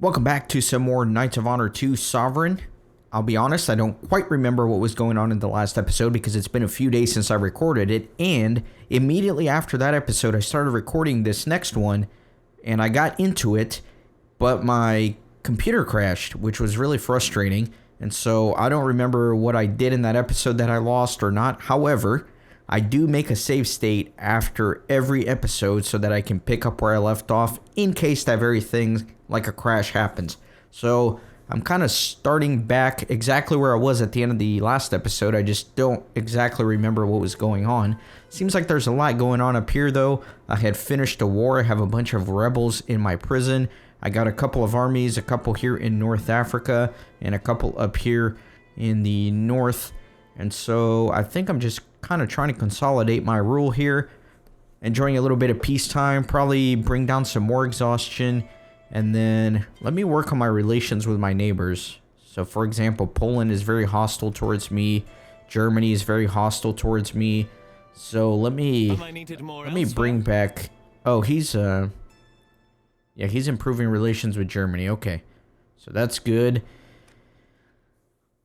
Welcome back to some more Knights of Honor 2 Sovereign. I'll be honest, I don't quite remember what was going on in the last episode because it's been a few days since I recorded it, and immediately after that episode I started recording this next one, and I got into it, but my computer crashed, which was really frustrating, and so I don't remember what I did in that episode that I lost or not. However, I do make a save state after every episode so that I can pick up where I left off in case that very thing like a crash happens. So I'm kind of starting back exactly where I was at the end of the last episode. I just don't exactly remember what was going on. Seems like there's a lot going on up here though. I had finished a war. I have a bunch of rebels in my prison. I got a couple of armies, a couple here in North Africa and a couple up here in the north. And so I think I'm just kind of trying to consolidate my rule here, enjoying a little bit of peacetime, probably bring down some more exhaustion, and then let me work on my relations with my neighbors. So for example, Poland is very hostile towards me, Germany is very hostile towards me, so let me bring back, oh, he's improving relations with Germany. Okay, so that's good.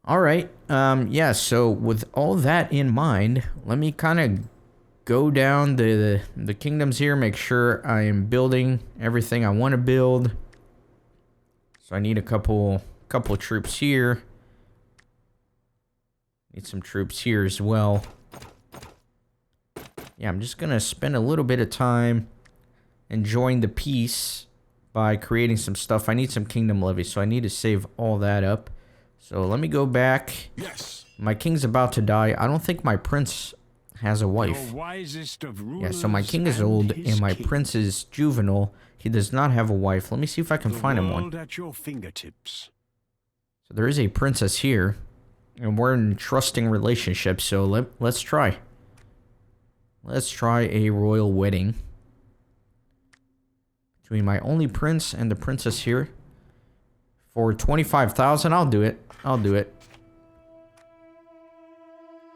All right, yeah, so with all that in mind, let me kind of go down the kingdoms here, make sure I am building everything I want to build. So I need a couple troops here. Need some troops here as well. Yeah, I'm just going to spend a little bit of time enjoying the peace by creating some stuff. I need some kingdom levies, so I need to save all that up. So let me go back. Yes. My king's about to die. I don't think my prince has a wife. Yeah, so my king is old and my prince is juvenile. He does not have a wife. Let me see if I can find him one. At your fingertips. So there is a princess here, and we're in trusting relationships. So let's try. Let's try a royal wedding between my only prince and the princess here. For 25,000, I'll do it. I'll do it.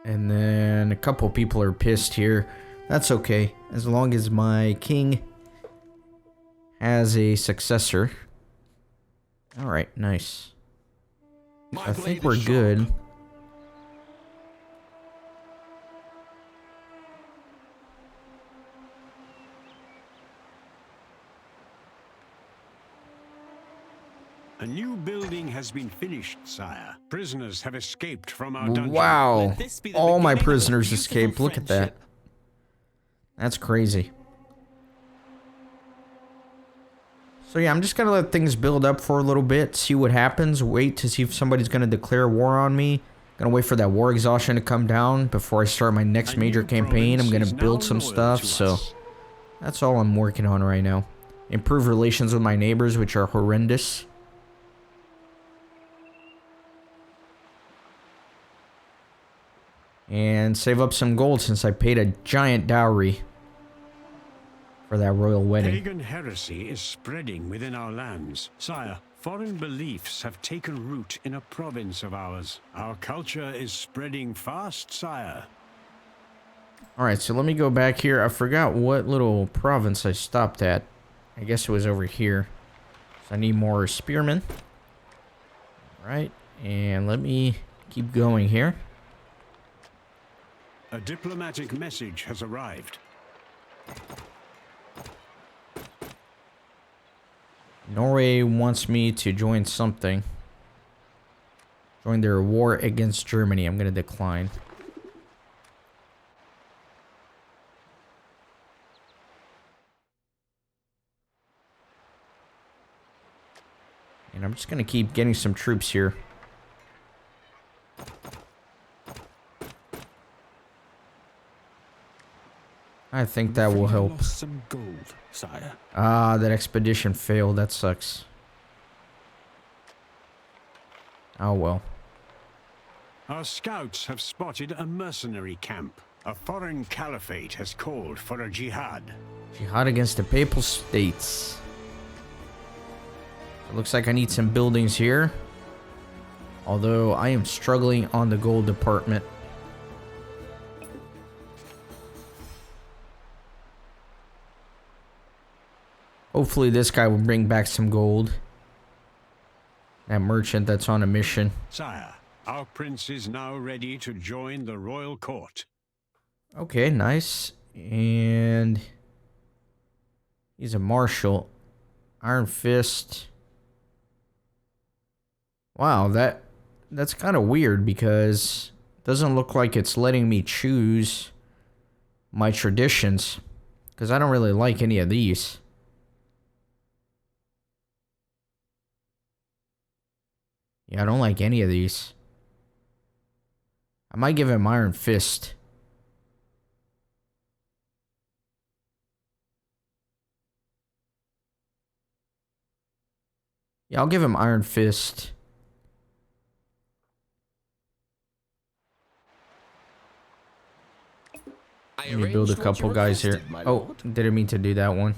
And then a couple people are pissed here. That's okay, as long as my king has a successor. Alright, nice. I think we're good. A new building has been finished, sire. Prisoners have escaped from our dungeon. Wow. All my prisoners escaped. Look at that. That's crazy. So yeah, I'm just gonna let things build up for a little bit, see what happens, wait to see if somebody's gonna declare war on me. Gonna wait for that war exhaustion to come down before I start my next major campaign. I'm gonna build some stuff, so that's all I'm working on right now. Improve relations with my neighbors, which are horrendous. And save up some gold since I paid a giant dowry for that royal wedding. Pagan heresy is spreading within our lands. Sire, foreign beliefs have taken root in a province of ours. Our culture is spreading fast, sire. Alright, so let me go back here. I forgot what little province I stopped at. I guess it was over here. So I need more spearmen. Alright, and let me keep going here. A diplomatic message has arrived. Norway wants me to join something. Join their war against Germany. I'm going to decline. And I'm just going to keep getting some troops here. I think that will help. Lost some gold, sire. Ah, that expedition failed. That sucks. Oh well. Our scouts have spotted a mercenary camp. A foreign caliphate has called for a jihad. Jihad against the Papal States. It looks like I need some buildings here. Although I am struggling on the gold department. Hopefully this guy will bring back some gold. That merchant that's on a mission. Sire, our prince is now ready to join the royal court. Okay, nice. And he's a marshal. Iron Fist. Wow, that's kind of weird because it doesn't look like it's letting me choose my traditions, because I don't really like any of these. Yeah, I don't like any of these. I might give him Iron Fist. Yeah, I'll give him Iron Fist. Let me build a couple guys here. Oh, didn't mean to do that one.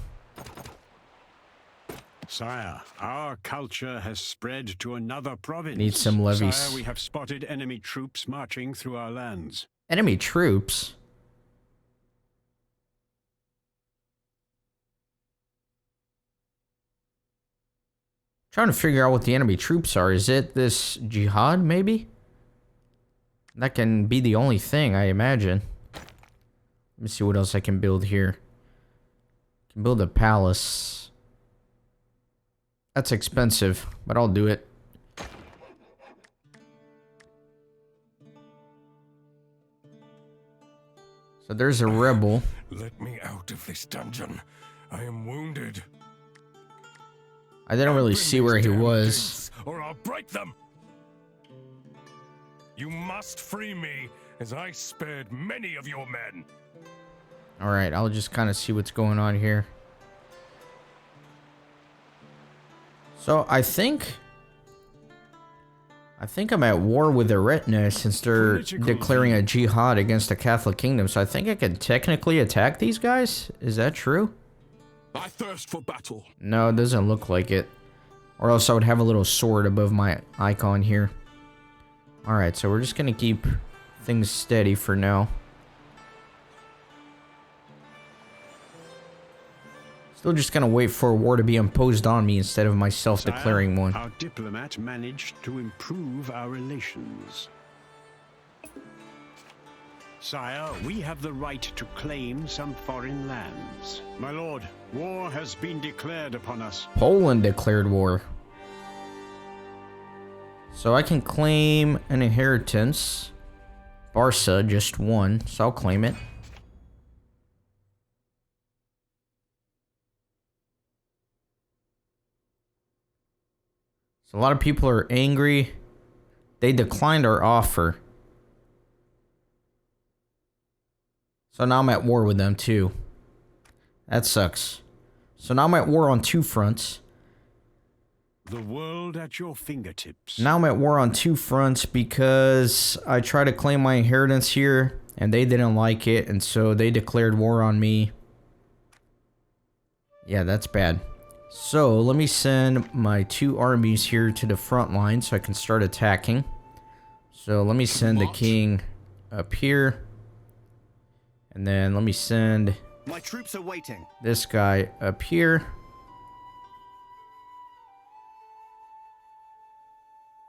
Sire, our culture has spread to another province. Need some levies. Sire, we have spotted enemy troops marching through our lands. Enemy troops? Trying to figure out what the enemy troops are. Is it this jihad, maybe? That can be the only thing, I imagine. Let me see what else I can build here. I can build a palace. That's expensive, but I'll do it. So there's a rebel. Let me out of this dungeon. I am wounded. I didn't really see where he was. Or I'll break them. You must free me, as I spared many of your men. Alright, I'll just kind of see what's going on here. So I think I'm at war with the Retina since they're declaring a jihad against the Catholic Kingdom. So I think I can technically attack these guys? Is that true? I thirst for battle. No, it doesn't look like it. Or else I would have a little sword above my icon here. Alright, so we're just gonna keep things steady for now. Still just gonna wait for a war to be imposed on me instead of myself declaring one. Our diplomat managed to improve our relations. Sire, we have the right to claim some foreign lands. My lord, war has been declared upon us. Poland declared war. So I can claim an inheritance. Barca, just one, so I'll claim it. So a lot of people are angry. They declined our offer. So now I'm at war with them too. That sucks. So now I'm at war on two fronts. The world at your fingertips. Now I'm at war on two fronts because I tried to claim my inheritance here and they didn't like it, and so they declared war on me. Yeah, that's bad. So let me send my two armies here to the front line so I can start attacking. So let me send the king up here. And then let me send my troops are waiting. This guy up here.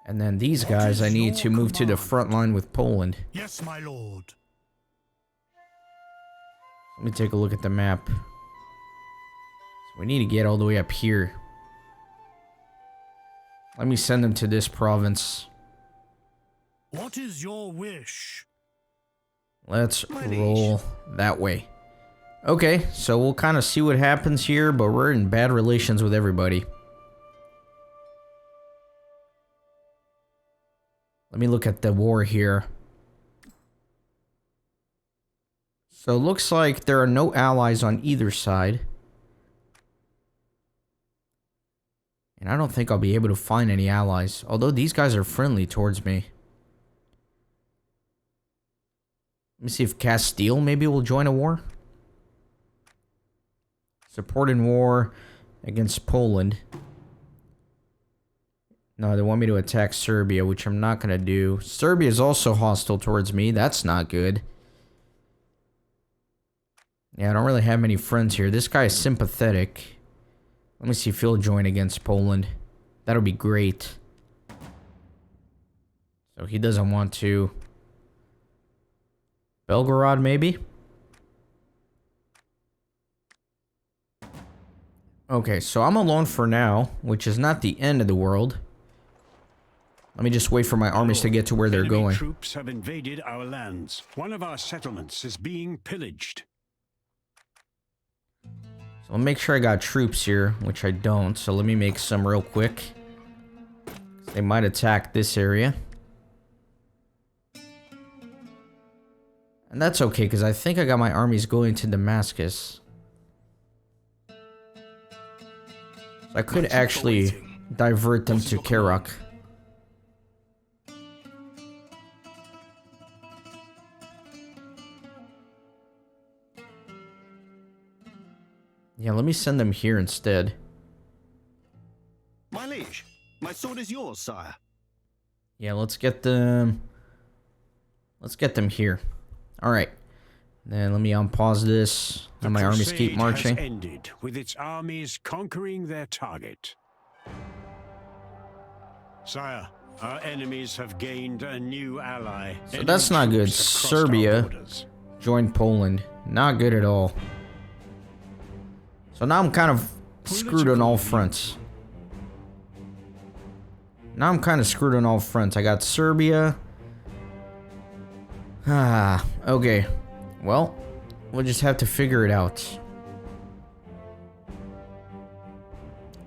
And then these guys I need to move to the front line with Poland. Yes, my lord. Let me take a look at the map. So we need to get all the way up here. Let me send them to this province. What is your wish? Let's roll that way. Okay, so we'll kind of see what happens here, but we're in bad relations with everybody. Let me look at the war here. So it looks like there are no allies on either side. And I don't think I'll be able to find any allies, although these guys are friendly towards me. Let me see if Castile maybe will join a war. Support in war against Poland. No, they want me to attack Serbia, which I'm not going to do. Serbia is also hostile towards me. That's not good. Yeah, I don't really have many friends here. This guy is sympathetic. Let me see if he'll join against Poland. That'll be great. So he doesn't want to. Belgorod, maybe? Okay, so I'm alone for now, which is not the end of the world. Let me just wait for my armies to get to where they're Enemy going. troops have invaded our lands. One of our settlements is being pillaged. So I'll make sure I got troops here, which I don't. So let me make some real quick. They might attack this area. And that's okay, because I think I got my armies going to Damascus. So I could actually divert them to Karak. Yeah, let me send them here instead. My liege, my sword is yours, sire. Yeah, let's get them... Let's get them here. Alright. Then let me unpause this. And my armies keep marching. Has ended, with its armies conquering their target. Sire, our enemies have gained a new ally. So that's not good. Serbia joined Poland. Not good at all. So now I'm kind of screwed on all fronts. I got Serbia. Okay. Well, we'll just have to figure it out.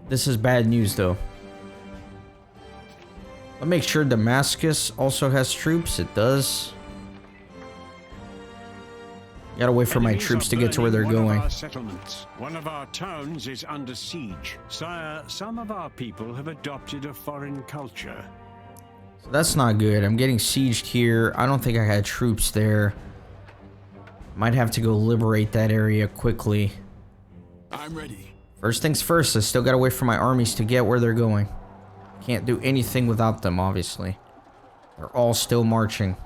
This is bad news, though. I'll make sure Damascus also has troops. It does. Gotta wait for my troops to get to where they're going. One of our towns is under siege. Sire, some of our people have adopted a foreign culture. So that's not good. I'm getting sieged here. I don't think I had troops there. Might have to go liberate that area quickly. I'm ready. First things first, I still gotta wait for my armies to get where they're going. Can't do anything without them, obviously. They're all still marching.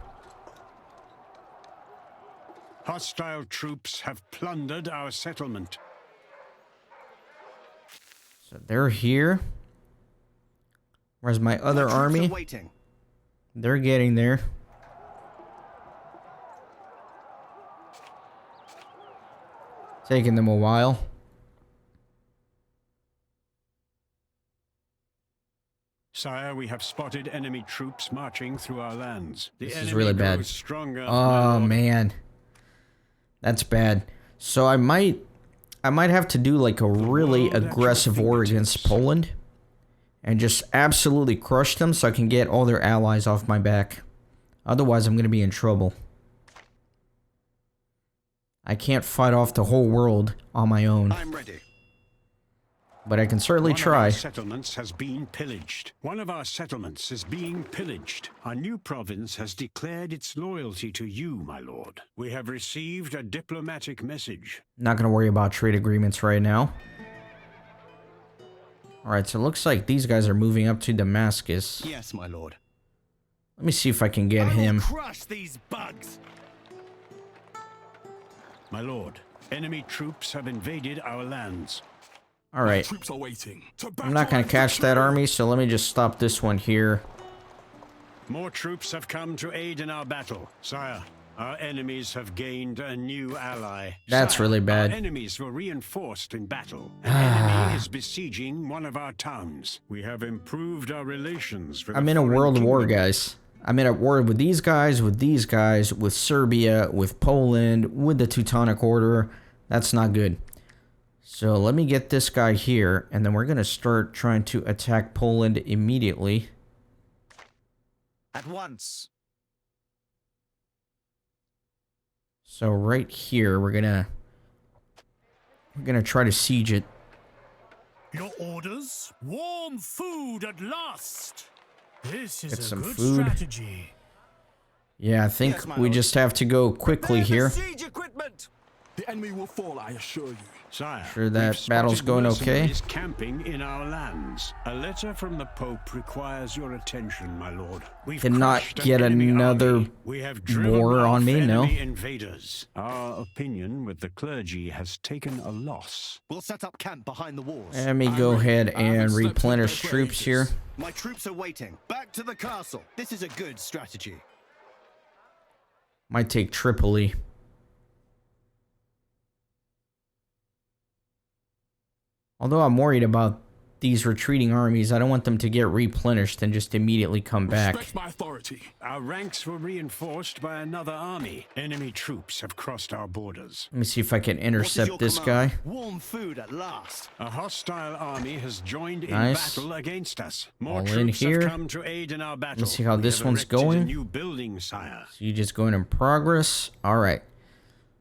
Hostile troops have plundered our settlement. So they're here. Where's my other army? They're getting there. Taking them a while. Sire, we have spotted enemy troops marching through our lands. This is really bad. Stronger, oh man. That's bad. So I might have to do like a really aggressive war against Poland and just absolutely crush them so I can get all their allies off my back. Otherwise, I'm going to be in trouble. I can't fight off the whole world on my own. I'm ready. But I can certainly try. One of our settlements has been pillaged. Our new province has declared its loyalty to you, my lord. We have received a diplomatic message. Not going to worry about trade agreements right now. Alright, so it looks like these guys are moving up to Damascus. Yes, my lord. Let me see if I can get him. Crush these bugs. My lord, enemy troops have invaded our lands. Alright. Troops are waiting. I'm not going to catch that army, so let me just stop this one here. More troops have come to aid in our battle. Sire, our enemies have gained a new ally. That's really bad. Our enemies were reinforced in battle. An enemy is besieging one of our towns. We have improved our relations with I'm in a world war, guys. I'm in a war with these guys, with Serbia, with Poland, with the Teutonic Order. That's not good. So let me get this guy here, and then we're going to start trying to attack Poland immediately. At once. So right here, we're gonna try to siege it. Your orders? Warm food at last. This is Get a some good food. strategy. Yeah, I think Yes, my we lord. just have to go quickly here. Siege equipment. The enemy will fall, I assure you. Sire, Sure that we've battle's spotted going okay? mercenaries camping in our lands. A letter from the Pope requires your attention, my lord. We've Did not crushed an get enemy another army. We have driven war off on me, no. enemy invaders. Our opinion with the clergy has taken a loss. We'll set up camp behind the walls. Let me go ahead and replenish troops here. My troops are waiting. Back to the castle. This is a good strategy. Might take Tripoli. Although I'm worried about these retreating armies, I don't want them to get replenished and just immediately come back. Respect my authority. Our ranks were reinforced by another army. Enemy troops have crossed our borders. Let me see if I can What is intercept your this command? guy. Warm food at last. A hostile army has joined in Nice. battle against us. More All in troops here. have come to aid in our battle. Let's see how We this have one's erected going. A new building, sire. So you just going in progress. All right.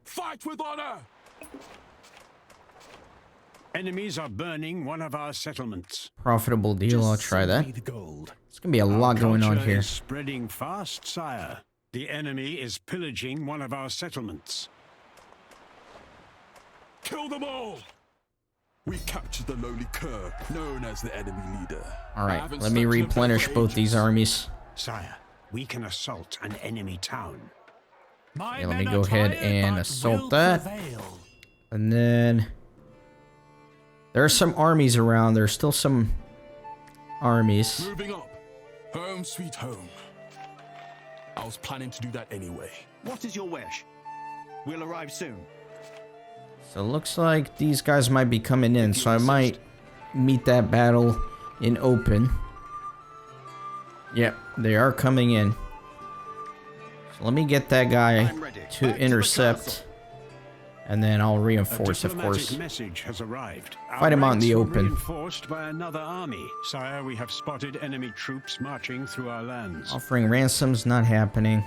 Fight with honor. Enemies are burning one of our settlements. Profitable deal. I'll try that. The gold. It's going to be a lot going on Culture here. is spreading fast, sire. The enemy is pillaging one of our settlements. Kill them all. We captured the lowly cur, known as the enemy leader. All I right. haven't Let me slept in a bed replenish for both these ages. armies. Sire, we can assault an enemy town. My Yeah, let me men go are ahead tired, and but assault will that. prevail. And then there are some armies around. There's still some armies. Moving up. Home sweet home. I was planning to do that anyway. What is your wish? We'll arrive soon. So it looks like these guys might be coming in. So I might meet that battle in open. Yep, they are coming in. So let me get that guy I'm ready. to Back to the intercept. castle. And then I'll A reinforce, of diplomatic course. message has arrived. Fight 'em out in the ranks were open. Reinforced by another army. Sire, we have spotted enemy troops marching through our lands. Offering ransoms, not happening.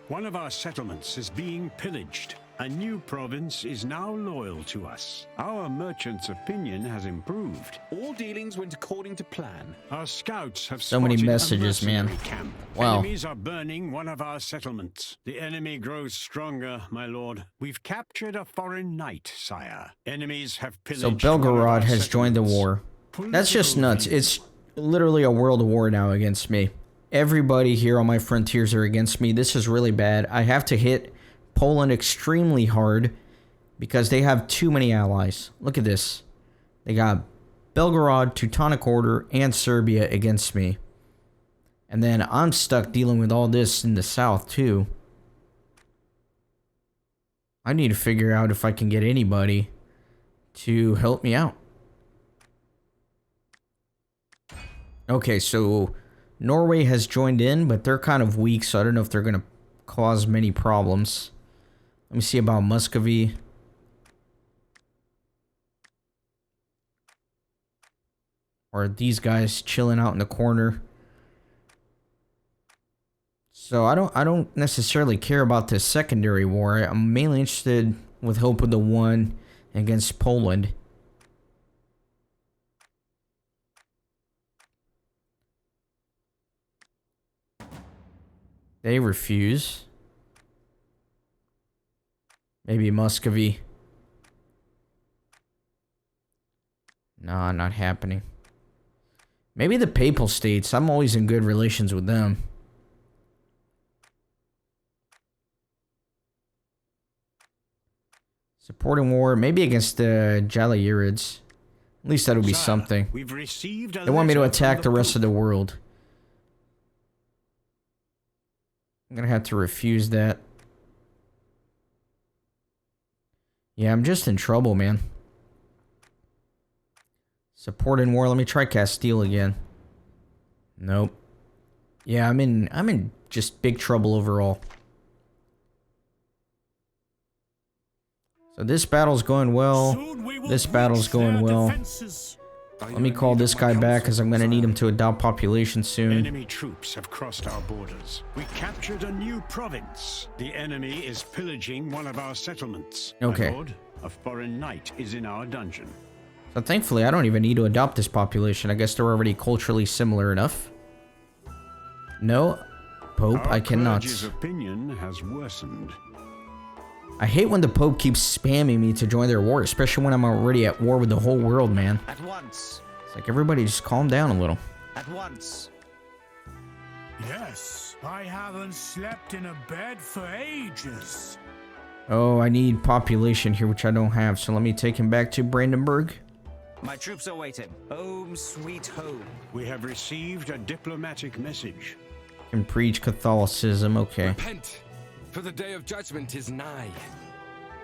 One of our settlements is being pillaged. A new province is now loyal to us. Our merchant's opinion has improved. All dealings went according to plan. Our scouts have So many spotted a messages, man. mercenary camp. Wow. Enemies are burning one of our settlements. The enemy grows stronger, my lord. We've captured a foreign knight, sire. Enemies have pillaged So one of our Belgorod has joined the war. settlements. That's just Political nuts. views. It's literally a world war now against me. Everybody here on my frontiers are against me. This is really bad. I have to hit Poland extremely hard because they have too many allies. Look at this. They got Belgorod, Teutonic Order, and Serbia against me. And then I'm stuck dealing with all this in the south too. I need to figure out if I can get anybody to help me out. Okay, so Norway has joined in, but they're kind of weak, so I don't know if they're going to cause many problems. Let me see about Muscovy. Or these guys chilling out in the corner. So I don't necessarily care about this secondary war. I'm mainly interested with hope of the one against Poland. They refuse. Maybe Muscovy. Nah, not happening. Maybe the Papal States. I'm always in good relations with them. Supporting war, maybe against the Jalayirids. At least that would be Sire, something. We've received a They want me to letter from attack the rest Pope. of the world. I'm gonna have to refuse that. Yeah, I'm just in trouble, man. Support in war. Let me try Castile again. Nope. Yeah, I'm in just big trouble overall. So this battle's going well. Soon we will This battle's breach going their well. defenses. Let me call this guy back because I'm gonna need him to adopt population soon. Enemy troops have crossed our borders. We captured a new province. The enemy is pillaging one of our settlements. Okay. My lord, a foreign knight is in our dungeon. So thankfully, I don't even need to adopt this population. I guess they're already culturally similar enough. No, Pope, Our I cannot. clergy's opinion has worsened. I hate when the Pope keeps spamming me to join their war, especially when I'm already at war with the whole world, man. At once. It's like, everybody just calm down a little. At once. Yes, I haven't slept in a bed for ages. Oh, I need population here, which I don't have, so let me take him back to Brandenburg. My troops are waiting. Home sweet home. We have received a diplomatic message. Can preach Catholicism, okay. Repent, for the day of judgment is nigh.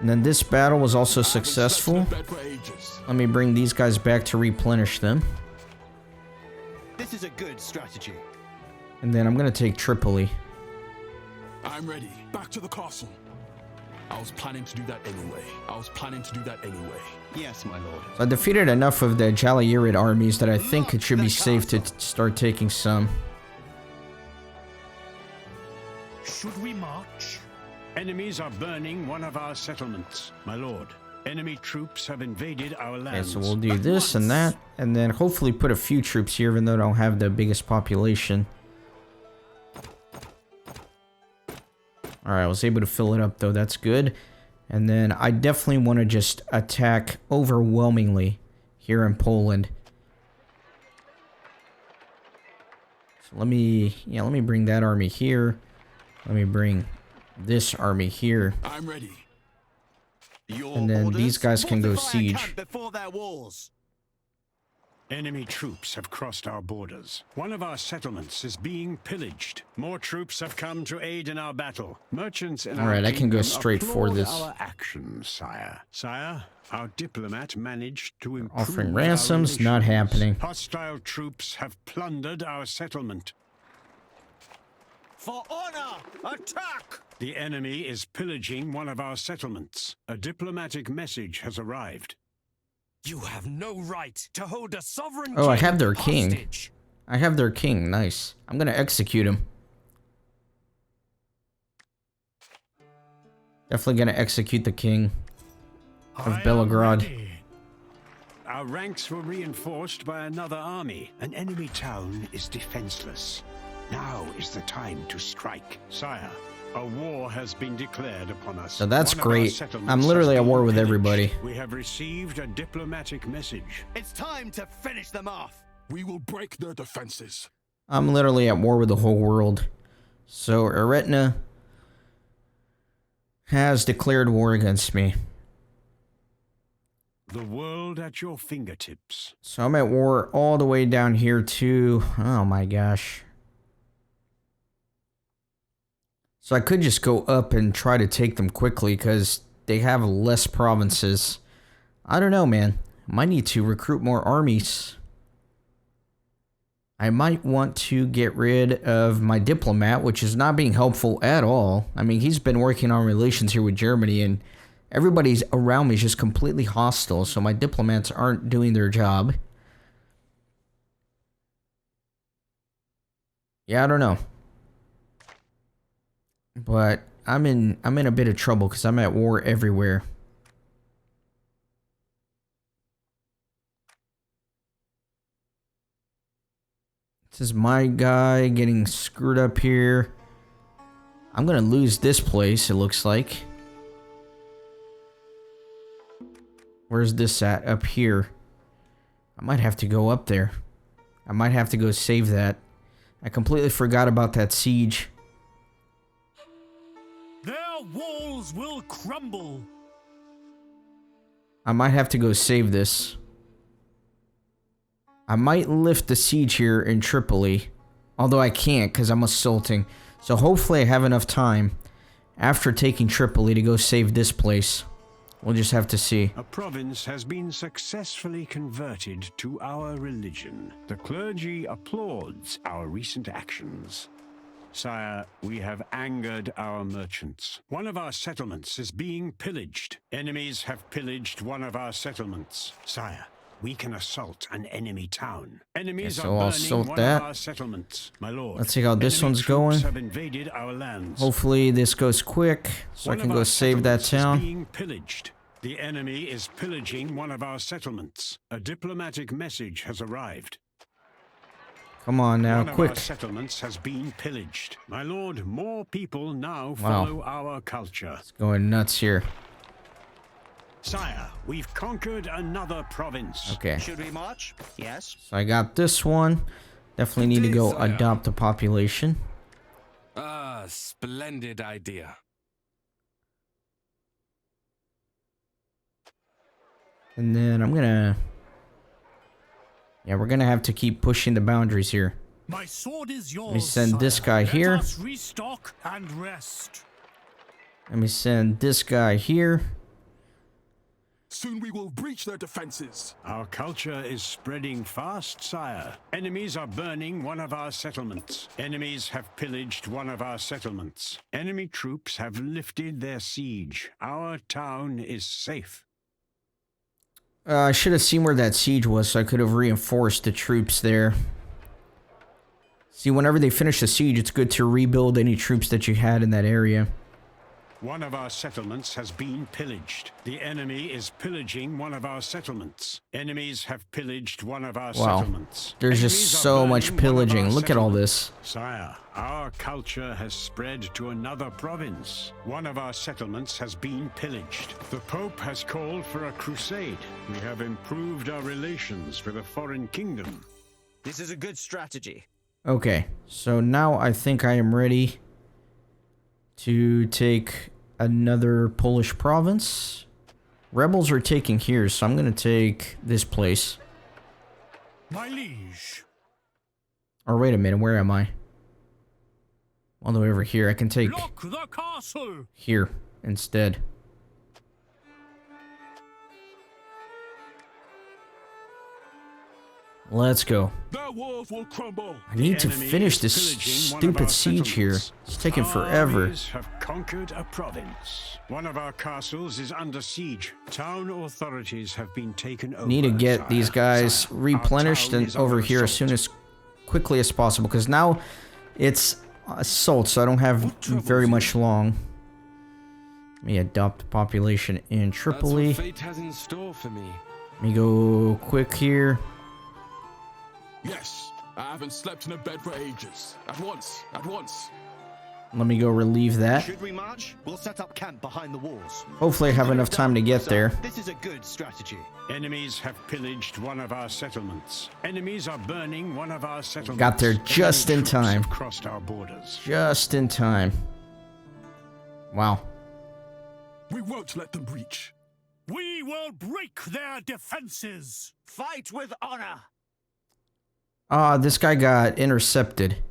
And then this battle was also successful. I haven't slept in bed for ages. Let me bring these guys back to replenish them. This is a good strategy. And then I'm gonna take Tripoli. I'm ready. Back to the castle. I was planning to do that anyway. Yes, my lord. So I defeated enough of the Jalayirid armies that I think it should be safe to start taking some. Should we march? Enemies are burning one of our settlements, my lord. Enemy troops have invaded our Okay, lands. so we'll do this and that, and then hopefully put a few troops here, even though I don't have the biggest population. Alright, I was able to fill it up though, that's good. And then I definitely want to just attack overwhelmingly here in Poland. So let me bring that army here. Let me bring this army here. I'm ready. And then these guys can go siege. Before their walls. Enemy troops have crossed our borders. One of our settlements is being pillaged. More troops have come to aid in our battle. Merchants in All our right, I can go kingdom straight for applaud this. Our actions, sire. Sire, our diplomat managed to improve Offering our ransoms, not relations. happening. Hostile troops have plundered our settlement. For honor, attack! The enemy is pillaging one of our settlements. A diplomatic message has arrived. You have no right to hold a sovereign Oh, I king have their king. hostage. I have their king. Nice. I'm gonna execute him. Definitely gonna execute the king of I am Belgrade. ready. Our ranks were reinforced by another army. An enemy town is defenseless. Now is the time to strike. Sire, a war has been declared upon us. So that's One of our great. settlements I'm literally has at been war with pillaged. everybody. We have received a diplomatic message. It's time to finish them off. We will break their defenses. I'm literally at war with the whole world. So Eretna has declared war against me. The world at your fingertips. So I'm at war all the way down here to... Oh my gosh. So I could just go up and try to take them quickly because they have less provinces. I don't know, man. Might need to recruit more armies. I might want to get rid of my diplomat, which is not being helpful at all. I mean, he's been working on relations here with Germany, and everybody's around me is just completely hostile, so my diplomats aren't doing their job. Yeah, I don't know. But I'm in a bit of trouble because I'm at war everywhere. This is my guy getting screwed up here. I'm gonna lose this place, it looks like. Where's this at? Up here. I might have to go up there. I might have to go save that. I completely forgot about that siege. Their walls will crumble. I might have to go save this. I might lift the siege here in Tripoli. Although I can't because I'm assaulting. So hopefully I have enough time after taking Tripoli to go save this place. We'll just have to see. A province has been successfully converted to our religion. The clergy applauds our recent actions. Sire, we have angered our merchants. One of our settlements is being pillaged. Enemies have pillaged one of our settlements. Sire, we can assault an enemy town. Enemies Okay, so are I'll burning assault one that. of our settlements. My lord. Let's see how this Enemy one's troops going. have invaded our lands. Hopefully this goes quick so One I can of go our save that settlements is town. being pillaged. The enemy is pillaging one of our settlements. A diplomatic message has arrived. Come on now, One of quick. our settlements has been pillaged. My lord, more people now follow our culture. It's going nuts here. Sire, we've conquered another province. Okay. Should we march? Yes. So I got this one. Definitely need to go adopt a population. Ah, splendid idea. And then I'm gonna... Yeah, we're gonna have to keep pushing the boundaries here. My sword is yours. Let me send this sire. guy here. Let us restock and rest. Let me send this guy here. Soon we will breach their defenses. Our culture is spreading fast, sire. Enemies are burning one of our settlements. Enemies have pillaged one of our settlements. Enemy troops have lifted their siege. Our town is safe. I should have seen where that siege was so I could have reinforced the troops there. See, whenever they finish the siege, it's good to rebuild any troops that you had in that area. One of our settlements has been pillaged. The enemy is pillaging one of our settlements. Enemies have pillaged one of our settlements. There's Enemies just are so much burning one of pillaging. our Look at all settlements. this. Sire, our culture has spread to another province. One of our settlements has been pillaged. The Pope has called for a crusade. We have improved our relations with a foreign kingdom. This is a good strategy. Okay, so now I think I am ready to take another Polish province. Rebels are taking here, so I'm gonna take this place. My liege. Or wait a minute, where am I? All the way over here. I can take Lock the castle. here instead. Let's go. Their walls will crumble. I need to enemy finish is this pillaging one of stupid our siege here. settlements. It's taking Our forever. armies have conquered a province. One of our castles is under siege. Town authorities have been taken over. Need to get these guys Sire. Our replenished town and is over under here as soon as quickly as possible, because now it's assault, so I don't have very much long. Let me adopt population in That's Tripoli. what fate has in store for me. Let me go quick here. Yes, I haven't slept in a bed for ages. At once, at once. Let me go relieve that. Should we march? We'll set up camp behind the walls. Hopefully I have enough time to get there. This is a good strategy. Enemies have pillaged one of our settlements. Enemies are burning one of our settlements. Got there just Enemy in troops time. have crossed our borders. Just in time. Wow. We won't let them breach. We will break their defenses. Fight with honor. This guy got intercepted.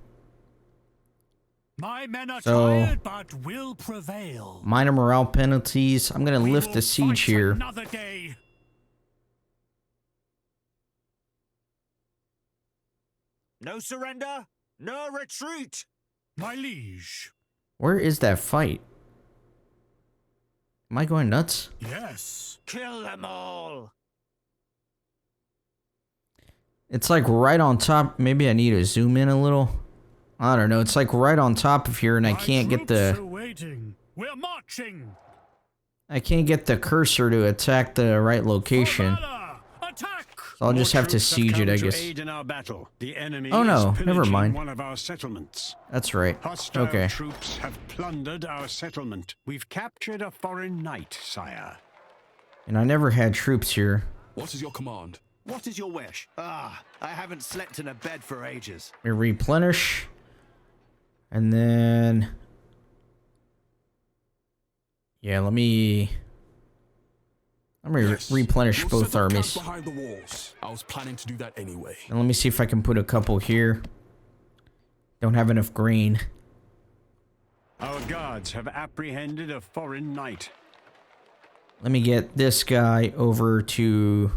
My men are So- tired, but will prevail. Minor morale penalties. I'm gonna We lift will the siege fight here. Another day. No surrender, no retreat. My liege. Where is that fight? Am I going nuts? Yes. Kill them all. It's like right on top. Maybe I need to zoom in a little. I don't know. It's like right on top of here, and I My can't get troops are the waiting. We're marching. cursor to attack the right location. For valor. Attack. So I'll just More have to troops siege come it, I to guess. aid in our battle. The enemy Oh, no, is never pillaging mind. one of our settlements. That's right. Hostile Okay. troops have plundered our settlement. We've captured a foreign knight, sire. And I never had troops here. What is your command? What is your wish? I haven't slept in a bed for ages. Let me replenish. And then... Yeah, let me Yes. replenish We'll both set up camp armies. behind the walls. I was planning to do that anyway. And let me see if I can put a couple here. Don't have enough grain. Our guards have apprehended a foreign knight. Let me get this guy over to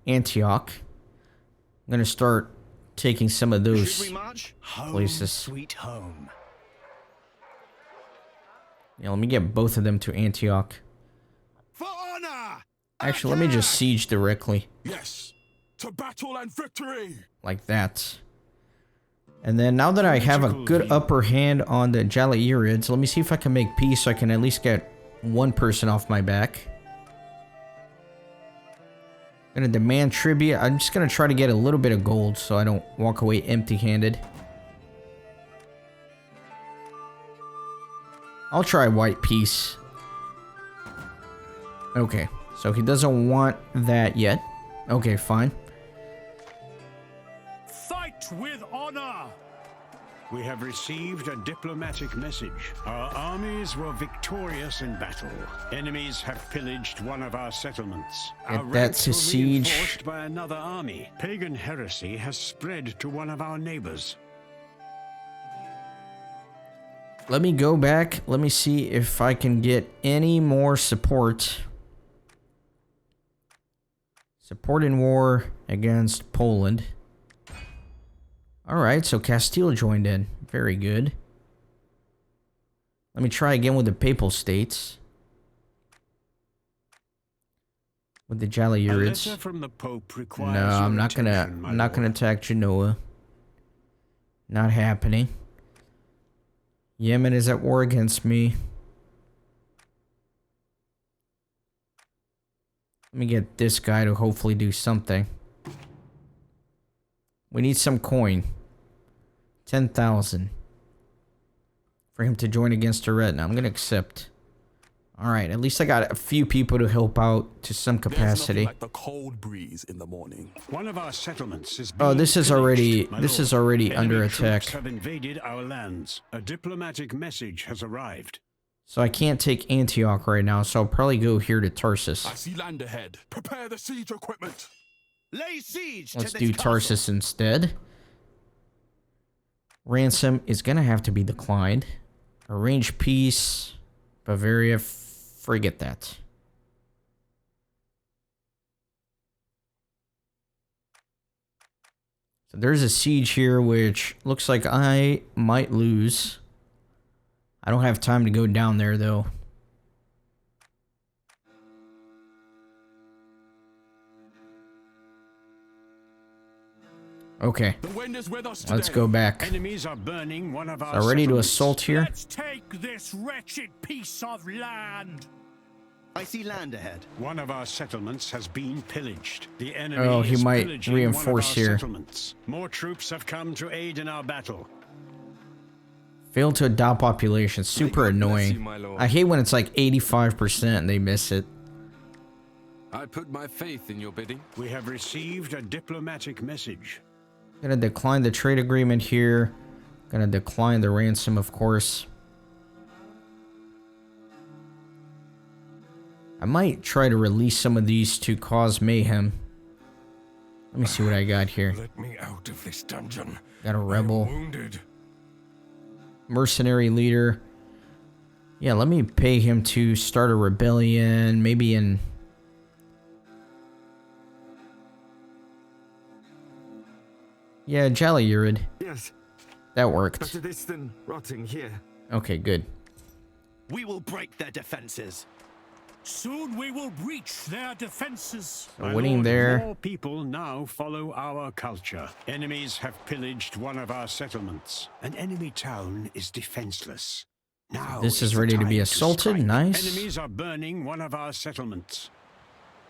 Antioch. I'm gonna start taking some of Should those we march? Home, places. sweet home. Yeah, let me get both of them to Antioch. For honor! Actually, let me just siege directly, Yes, to battle and victory! like that. And then now that I have a good upper hand on the Jalairids, let me see if I can make peace so I can at least get one person off my back. Gonna demand tribute. I'm just gonna try to get a little bit of gold so I don't walk away empty-handed. I'll try white peace. Okay, so he doesn't want that yet. Okay, fine. Fight with honor! We have received a diplomatic message. Our armies were victorious in battle. Enemies have pillaged one of our settlements. Our that's a ranks were siege. reinforced by another army. Pagan heresy has spread to one of our neighbors. Let me go back. Let me see if I can get any more support. Support in war against Poland. Alright, so Castile joined in. Very good. Let me try again with the Papal States. With the Jalliurids. A letter from the Pope requires No, your I'm not gonna attack Genoa. Not happening. Yemen is at war against me. Let me get this guy to hopefully do something. We need some coin. 10,000. For him to join against Eretna. I'm gonna accept. Alright, at least I got a few people to help out to some capacity. There's nothing like the cold breeze in the morning. One of our settlements is Oh, being this is pillaged, already my lord. under Enemy attack. troops have invaded our lands. A diplomatic message has arrived. So I can't take Antioch right now, so I'll probably go here to Tarsus. I see land ahead. Prepare the siege equipment. Lay siege Let's to do this castle. Tarsus instead. Ransom is gonna have to be declined. Arrange peace. Bavaria, forget that. So there's a siege here, which looks like I might lose. I don't have time to go down there, though. Okay, The wind is with us today. let's go back. Enemies are burning one of our So ready to settlements. assault here. Let's take this wretched piece of land! I see land ahead. One of our settlements has been pillaged. The enemy Oh, he is might pillaging reinforce one of our here. settlements. More troops have come to aid in our battle. Failed to adopt population. Super God bless annoying. you, my lord. I hate when it's like 85% and they miss it. I put my faith in your bidding. We have received a diplomatic message. Gonna decline the trade agreement here. Gonna decline the ransom, of course. I might try to release some of these to cause mayhem. Let me see what I got here. Let me out of this dungeon. Got a I'm rebel. wounded. Mercenary leader. Yeah, let me pay him to start a rebellion. Maybe in... Yeah, Jalliurid. Yes, That worked. better this than rotting here. Okay, good. We will break their defenses. Soon we will breach their defenses. So My winning lord, there. more people now follow our culture. Enemies have pillaged one of our settlements. An enemy town is defenseless. Now This is the ready to be time assaulted. strike. Nice. Enemies are burning one of our settlements.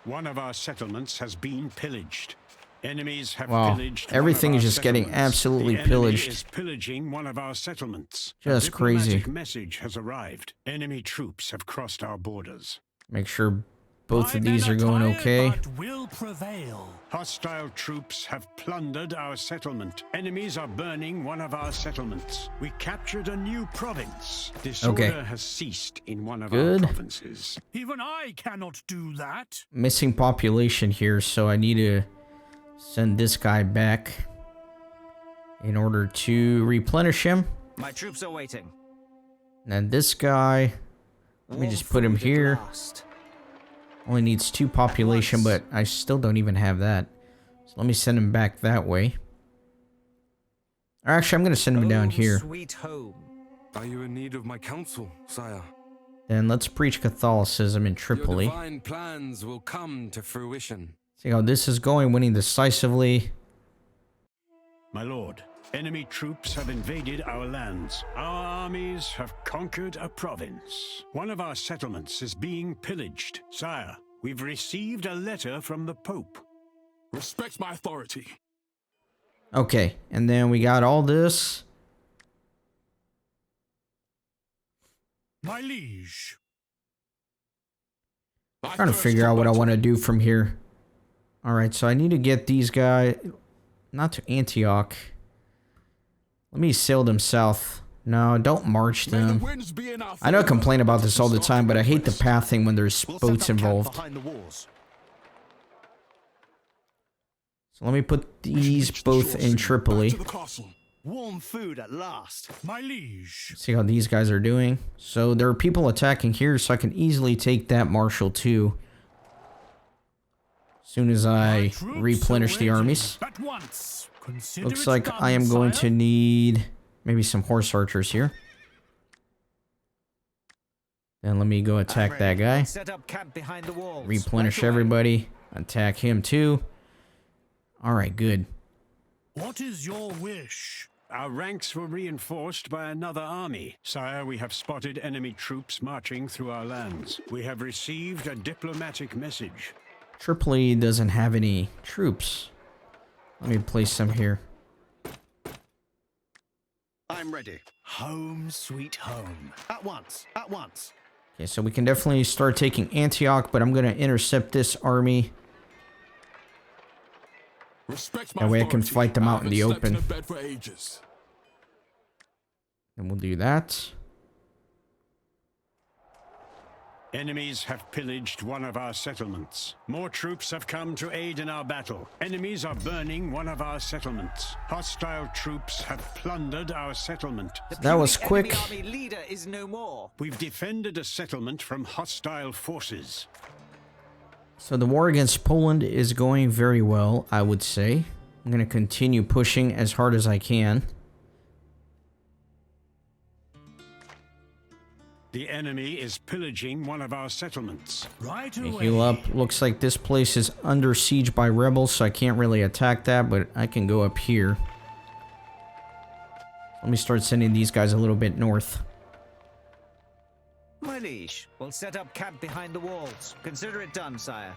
One of our settlements has been pillaged. Enemies have Wow, pillaged. everything one of is our just getting settlements. absolutely The enemy pillaged. is pillaging one of our settlements. Just A crazy. diplomatic message has arrived. Enemy troops have crossed our borders. Make sure both My of these men are going tired, okay. but will prevail. Hostile troops have plundered our settlement. Enemies are burning one of our settlements. We captured a new province. Disorder has ceased in one of Good. our provinces. Even I cannot do that. Missing population here, so I need to send this guy back in order to replenish him. My troops are waiting. And then this guy, let me just put him here. Only needs 2 population, but I still don't even have that. So let me send him back that way. Or actually, I'm going to send him down here. Sweet home. Are you in need of my counsel, sire? Then let's preach Catholicism in Tripoli. Your divine plans will come to fruition. See how this is going, winning decisively. My lord, enemy troops have invaded our lands. Our armies have conquered a province. One of our settlements is being pillaged. Sire, we've received a letter from the Pope. Respect my authority. Okay, and then we got all this. My liege. Trying to figure out what I want to do from here. Alright, so I need to get these guys... Not to Antioch. Let me sail them south. No, don't march them. I know I complain about this all the time, but I hate the pathing when there's boats involved. So let me put these both in Tripoli. Warm food at last. My liege. See how these guys are doing. So there are people attacking here, so I can easily take that marshal too. As soon as I replenish the armies. Looks like I am going to need maybe some horse archers here. Then let me go attack that guy. Replenish everybody. Attack him too. Alright, good. What is your wish? Our ranks were reinforced by another army. Sire, we have spotted enemy troops marching through our lands. We have received a diplomatic message. Tripoli doesn't have any troops. Let me place some here. I'm ready. Home sweet home. At once. At once. Okay, so we can definitely start taking Antioch, but I'm going to intercept this army. That way I can fight them out in the open. And we'll do that. Enemies have pillaged one of our settlements. More troops have come to aid in our battle. Enemies are burning one of our settlements. Hostile troops have plundered our settlement. That was quick. Army leader is no more. We've defended a settlement from hostile forces. So the war against Poland is going very well, I would say. I'm going to continue pushing as hard as I can. The enemy is pillaging one of our settlements. Right Okay, away. heal up. Looks like this place is under siege by rebels, so I can't really attack that, but I can go up here. Let me start sending these guys a little bit north. My liege, we'll set up camp behind the walls. Consider it done, sire.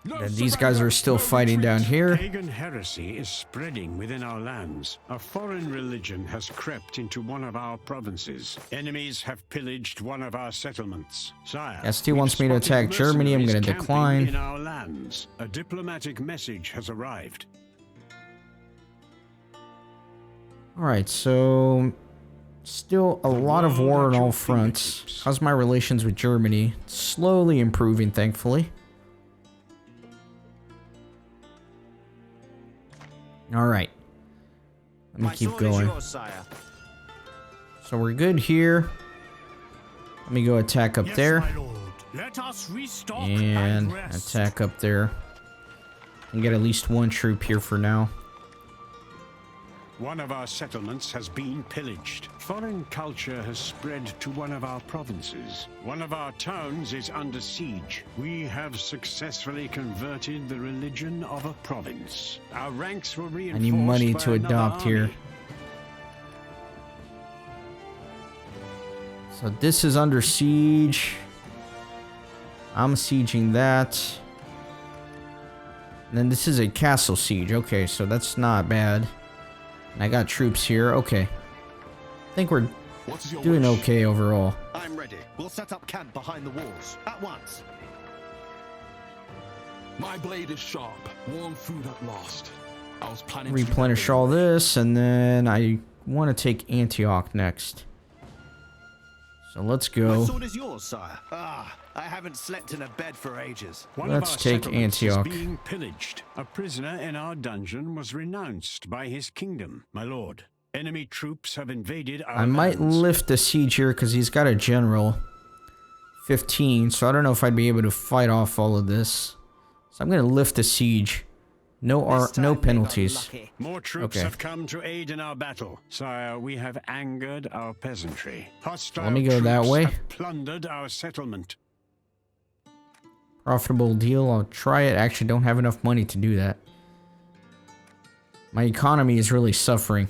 And these guys are still fighting down here. Pagan heresy is spreading within our lands. A foreign religion has crept into one of our provinces. Enemies have pillaged one of our settlements. Sire, ST wants me to attack Germany. I'm going to decline. In our lands, a diplomatic message has arrived. Alright, so... Still a lot of war on all fronts. How's my relations with Germany? Slowly improving, thankfully. Alright. Let me keep going. So we're good here. Let me go attack up there. Let us restock And rest. attack up there. And get at least one troop here for now. One of our settlements has been pillaged. Foreign culture has spread to one of our provinces. One of our towns is under siege. We have successfully converted the religion of a province. Our ranks were reinforced. I need money by to another adopt here. army. So this is under siege. I'm sieging that. And then this is a castle siege. Okay, so that's not bad. And I got troops here. Okay. I think we're doing okay overall. I'm ready. We'll set up camp behind the walls. At once. My blade is sharp. Warm food at last. I was planning Replenish to all this, and then I want to take Antioch next. So let's My go. sword is yours, sire. Ah, I haven't slept in a bed for ages. One Let's of our take settlements Antioch. is being pillaged. A prisoner in our dungeon was renounced by his kingdom, my lord. Enemy troops have invaded our I might lands. lift the siege here because he's got a general. 15, so I don't know if I'd be able to fight off all of this. So I'm going to lift the siege. No penalties. More troops Okay. have come to aid in our battle. Sire, we have angered our peasantry. Hostile Let me go that troops way. have plundered our settlement. Profitable deal. I'll try it. I actually don't have enough money to do that. My economy is really suffering.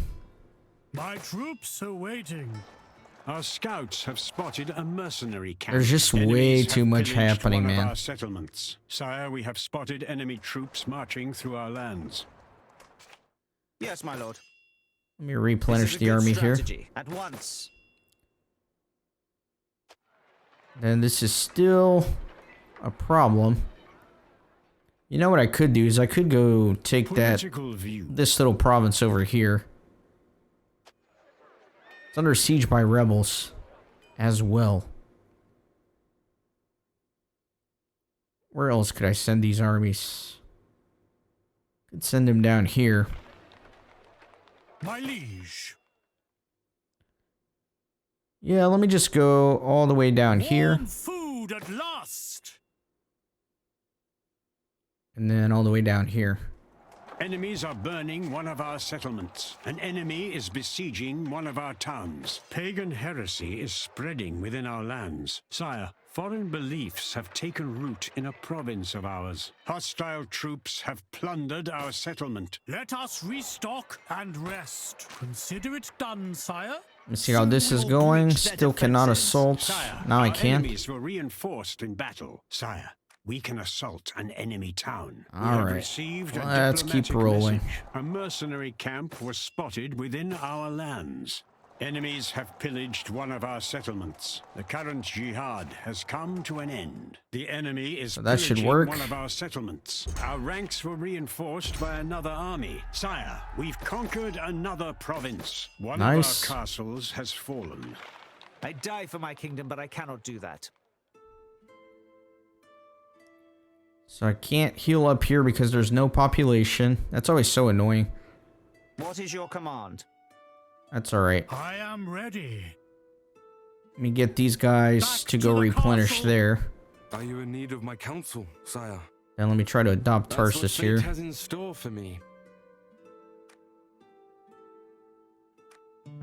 My troops are waiting. Our scouts have spotted a mercenary camp. There's just way Enemies too have much pillaged happening, one of man. our settlements. Sire, we have spotted enemy troops marching through our lands. Yes, my lord. Let me replenish the army here. At once. And this is still a problem. You know what I could do is I could go take this little province over here. It's under siege by rebels as well. Where else could I send these armies? Could send them down here. My liege. Yeah, let me just go all the way down here. Warm food at last. And then all the way down here. Enemies are burning one of our settlements. An enemy is besieging one of our towns. Pagan heresy is spreading within our lands. Sire, foreign beliefs have taken root in a province of ours. Hostile troops have plundered our settlement. Let us restock and rest. Consider it done, sire. Let me see how this is going. Still cannot assault. Sire, Now I our can. enemies were reinforced in battle. Sire, we can assault an enemy town. All right. Let's keep rolling. A mercenary camp was spotted within our lands. Enemies have pillaged one of our settlements. The current jihad has come to an end. The enemy is that should pillaging work. one of our settlements. Our ranks were reinforced by another army. Sire, we've conquered another province. One of our castles has fallen. I die for my kingdom, but I cannot do that. So I can't heal up here because there's no population. That's always so annoying. What is your command? That's alright. I am ready. Let me get these guys to go replenish there. Are you in need of my counsel, sire? And let me try to adopt That's what Tarsus fate here. has in store for me.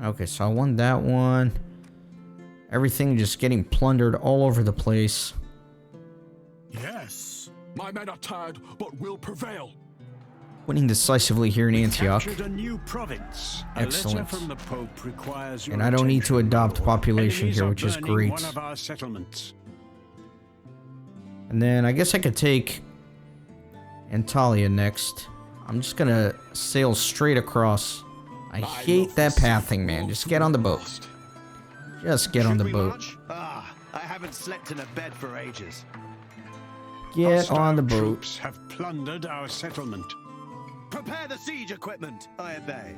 Okay, so I won that one. Everything just getting plundered all over the place. Yes. My men are tired, but will prevail. Winning decisively here in Antioch. Captured a new province. Excellent. A letter from the Pope requires your And I don't need to attention, adopt my lord. population Enemies here, are which is burning great. one of our settlements. And then I guess I could take Antalya next. I'm just gonna sail straight across. I hate that pathing, man. Just get on the boat. Just get on the boat. Ah, I haven't slept in a bed for ages. Get Hostile on the boat. Troops have plundered our settlement. Prepare the siege equipment. I obey.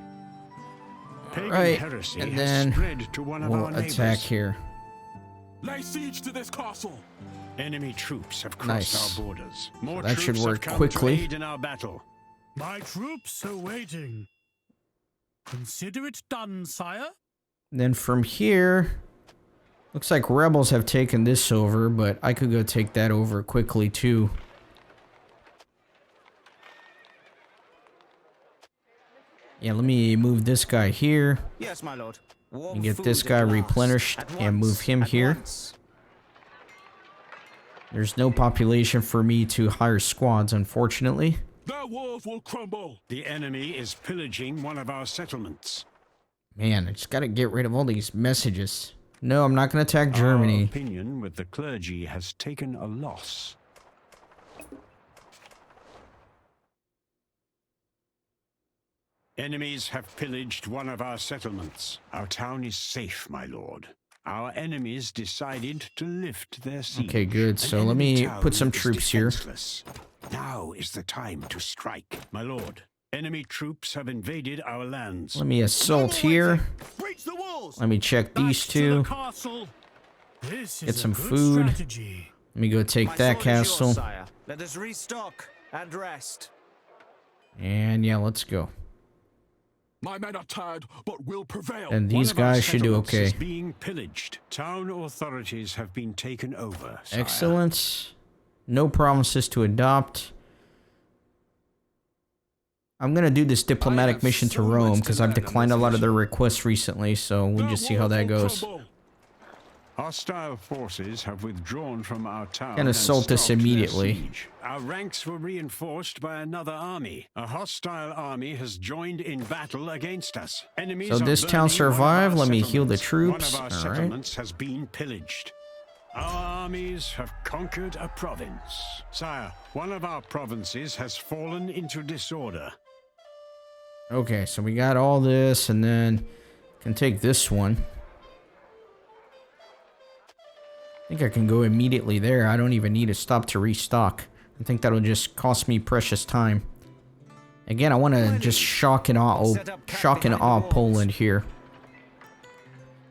Pagan Right, heresy and has then spread to one of we'll our neighbors. attack here. Lay siege to this castle. Enemy troops have crossed Nice. our borders. More that troops should work have come quickly. to aid in our battle. My troops are waiting. Consider it done, sire. Then from here, looks like rebels have taken this over, but I could go take that over quickly too. Yeah, let me move this guy here Yes, my lord. and get this guy replenished and move him here. There's no population for me to hire squads, unfortunately. Their walls will crumble. The enemy is pillaging one of our settlements. Man, I just gotta get rid of all these messages. No, I'm not gonna attack Our Germany. opinion with the clergy has taken a loss. Enemies have pillaged one of our settlements. Our town is safe, my lord. Our enemies decided to lift their siege. Okay, good. An So let enemy me town put some is troops here. defenseless. Now is the time to strike, my lord. Enemy troops have invaded our lands. Let me assault here. Breach the walls. Let me check these Back to two. the castle. This Get is some a good food. strategy. Let me go take My that sword is yours, castle. sire. Let us restock and rest. And yeah, let's go. My men are tired, but will prevail. And One these of our guys should do settlements okay. is being pillaged. Town authorities have been taken over. Sire. Excellent. No promises to adopt. I'm gonna do this diplomatic mission to so much Rome to because I've learn on declined a this lot of their mission. requests recently, so we'll Their just see how walls that will goes. crumble. Hostile forces have withdrawn from our town Can assault and us stopped their immediately. siege. Our ranks were reinforced by another army. A hostile army has joined in battle against us. Enemies So are this town burning survived. one of our Let me heal the settlements. troops. One of our All right. settlements has been pillaged. Our armies have conquered a province. Sire, one of our provinces has fallen into disorder. Okay, so we got all this, and then can take this one. I think I can go immediately there. I don't even need to stop to restock. I think that'll just cost me precious time. Again, I want to just shock and awe Poland here.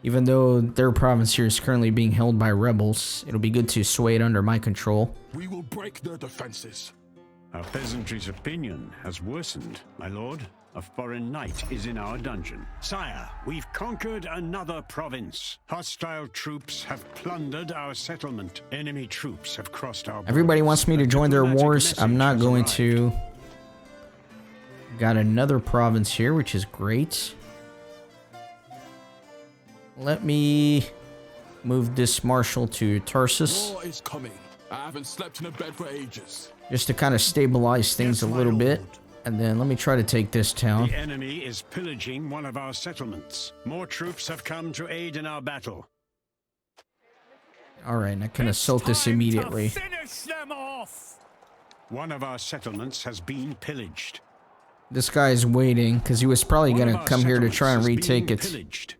Even though their province here is currently being held by rebels, it'll be good to sway it under my control. We will break their defenses. Our peasantry's opinion has worsened, my lord. A foreign knight is in our dungeon. Sire, we've conquered another province. Hostile troops have plundered our settlement. Enemy troops have crossed our borders. Everybody wants me to join their Diplomatic wars. I'm message not has going arrived. to. Got another province here, which is great. Let me move this marshal to Tarsus, War is coming. I haven't slept in a bed for ages. just to kind of stabilize things a little bit. And then let me try to take this town. The enemy is pillaging one of our settlements. More troops have come to aid in our battle. Alright, and I can assault this immediately. Finish them off! One of our settlements has been pillaged. This guy's waiting, because he was probably One going of to our come here to try and settlements is retake being it. pillaged.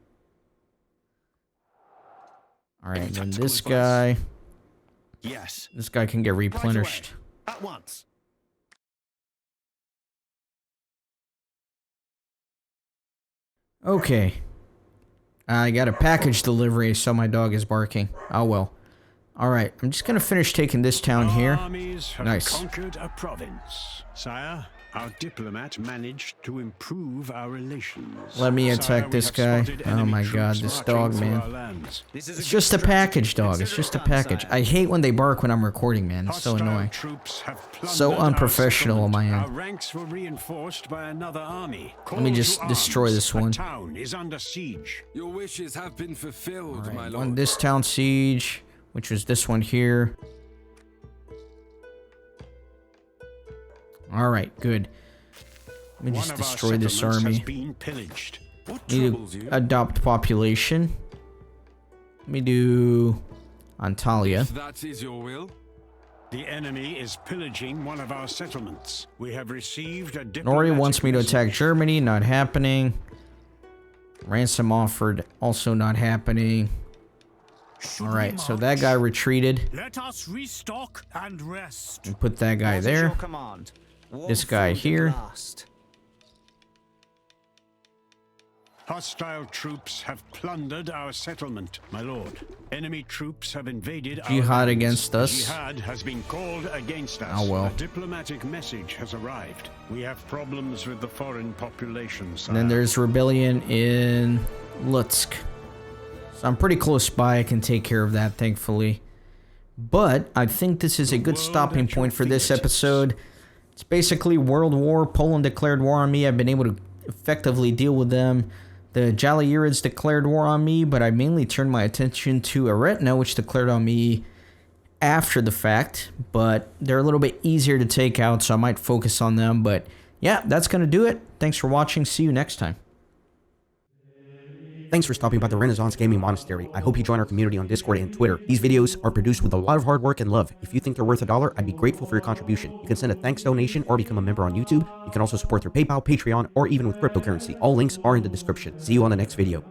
Alright, and then Tactical this advice. guy... Yes. This guy can get replenished. At once. Okay. I got a package delivery, so my dog is barking. Oh well. Alright, I'm just gonna finish taking this town here. Our armies have Nice. conquered a province. Sire, our diplomat managed to improve our relations. Let me Sire, attack we this have guy. spotted Oh enemy my god, troops this marching dog, through man. our lands. It's just a package, dog. It's just a package. I hate when they bark when I'm recording, man. It's so Hostile annoying. troops have So plundered our unprofessional on my settlement. end. Our ranks were reinforced by another army. Let me Call just to destroy arms. this The one. town is under siege. Your wishes have been fulfilled, my Alright, lord. won this town siege, which was this one here. Alright, good. Let me One just of our destroy this settlements has army. been pillaged. What Need troubles to you? adopt population. Let me do Antalya. If that is your will. The enemy is pillaging one of our settlements. We have received a Nori diplomatic wants me to message. attack Germany, not happening. Ransom offered, also not happening. Should we Alright, so march? that guy retreated. Let us restock and rest. And put that guy What is there. your command? Warm This guy food at here. last. Hostile troops have plundered our settlement, my lord. Enemy troops have invaded our Jihad lands. against us. Jihad has been called against us. Oh, well. A diplomatic message has arrived. We have problems with the foreign population, sire. And then there's rebellion in Lutsk. So I'm pretty close by. I can take care of that, thankfully. But I think this is a good world stopping at your point for this fingertips. episode. It's basically World War. Poland declared war on me. I've been able to effectively deal with them. The Jalaiirids declared war on me, but I mainly turned my attention to Aretna, which declared on me after the fact. But they're a little bit easier to take out, so I might focus on them. But yeah, that's going to do it. Thanks for watching. See you next time. Thanks for stopping by the Renaissance Gaming Monastery. I hope you join our community on Discord and Twitter. These videos are produced with a lot of hard work and love. If you think they're worth $1, I'd be grateful for your contribution. You can send a thanks donation or become a member on YouTube. You can also support through PayPal, Patreon, or even with cryptocurrency. All links are in the description. See you on the next video.